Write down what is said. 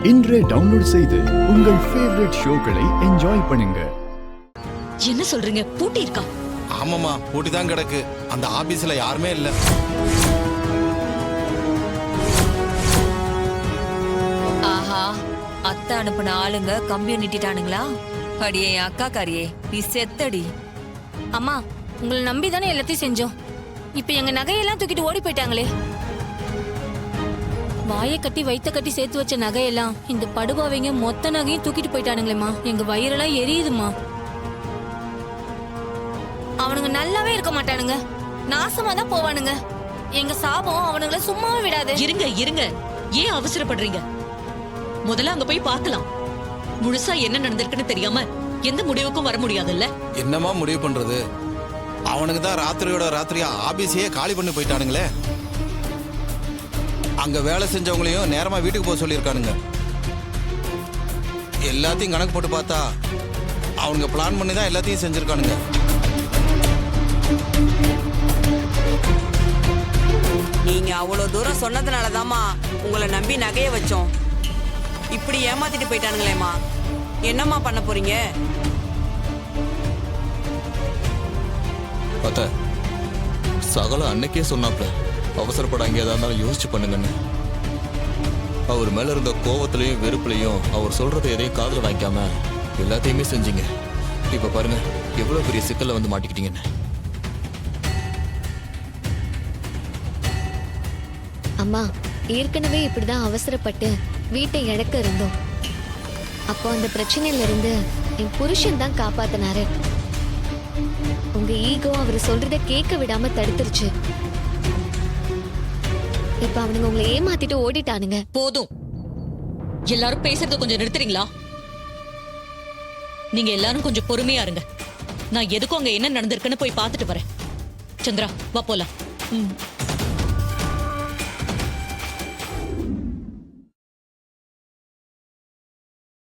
இன்றே டவுன்லோட் செய்து உங்கள் ஃபேவரட் ஷோக்களை என்ஜாய் பண்ணுங்க. என்ன சொல்றீங்க? பூட்டி இருக்கா? ஆமாமா, பூட்டி தான் கிடக்கு. அந்த ஆபீஸ்ல யாருமே இல்ல. ஆஹா, அத்தை அனுப்பின ஆளுங்க கம்பியை நிட்டிட்டானுங்களா? அடியே அக்கா காரியே, நீ செத்தடி. அம்மா, உங்களை நம்பி தானே எல்லாத்தையும் செஞ்சோம். இப்ப எங்க நகையெல்லாம் தூக்கிட்டு ஓடி போயிட்டாங்களே. வாயை கட்டி வைத்த கட்டி சேர்த்து வச்ச நகையெல்லாம் இந்த படுபாவைங்க மொத்த நகையும் தூக்கிட்டு போயிட்டானுங்களேம்மா. எங்க வயிறெல்லாம் எரியுதுமா. அவனுங்க நல்லாவே இருக்க மாட்டானுங்க, நாசமா தான் போவானுங்க. எங்க சாபம் அவனுங்கள சும்மாவே விடாது. இருங்க இருங்க, ஏன் அவசரப்படுறீங்க? முதல்ல அங்க போய் பார்க்கலாம். முழுசா என்ன நடந்திருக்குன்னு தெரியாம எந்த முடிவுக்கும் வர முடியாதுல்ல. என்னமா முடிவு பண்றது? அவனுக்கு தான் ராத்திரியோட ராத்திரியா ஆபீஸையே காலி பண்ணி போயிட்டானுங்களே. அங்க வேலை செஞ்சவங்களையும் நேரமா வீட்டுக்கு போக சொல்லியிருக்கானுங்க. எல்லாத்தையும் கணக்கு போட்டு பார்த்தா அவனுங்க பிளான் பண்ணி தான் எல்லாத்தையும் செஞ்சிருக்கானுங்க. நீங்க அவ்வளவு தூரம் சொன்னதுனாலதாம்மா உங்களை நம்பி நகைய வச்சோம். இப்படி ஏமாத்திட்டு போயிட்டானுங்களேம்மா. என்னம்மா பண்ண போறீங்க? அத்த, சகல அன்னைக்கே சொன்னாப்ல, அவசரப்படாங்க, ஏதா இருந்தாலும் யோசிச்சு பண்ணுங்கன்னு. அவர் மேல இருந்த கோவத்திலையும் வெறுப்புலையும் அவர் சொல்றதை எதையும் காதுல வாங்கிக்காம எல்லாத்தையுமே செஞ்சீங்க. இப்ப பாருங்க எவ்வளவு பெரிய சிக்கல்ல வந்து மாட்டிக்கிட்டீங்கன்னு. அம்மா, ஏற்கனவே இப்படிதான் அவசரப்பட்டு வீட்டை இழக்க இருந்தோம். அப்போ அந்த பிரச்சனையில இருந்து என் புருஷன் தான் காப்பாத்தினாரு. உங்க ஈகோ அவர் சொல்றத கேட்க விடாம தடுத்துருச்சு. இப்ப அவனுங்க உங்களை ஏமாத்திட்டு ஓடிட்டானுங்க. போதும், எல்லாரும் பேசுறத கொஞ்சம் நிறுத்துறீங்களா? நீங்க எல்லாரும் கொஞ்சம் பொறுமையா இருங்க. நான் எதுக்கும் அங்க என்ன நடந்திருக்குன்னு போய் பார்த்துட்டு வரேன். சந்திரா, வா போலாம்.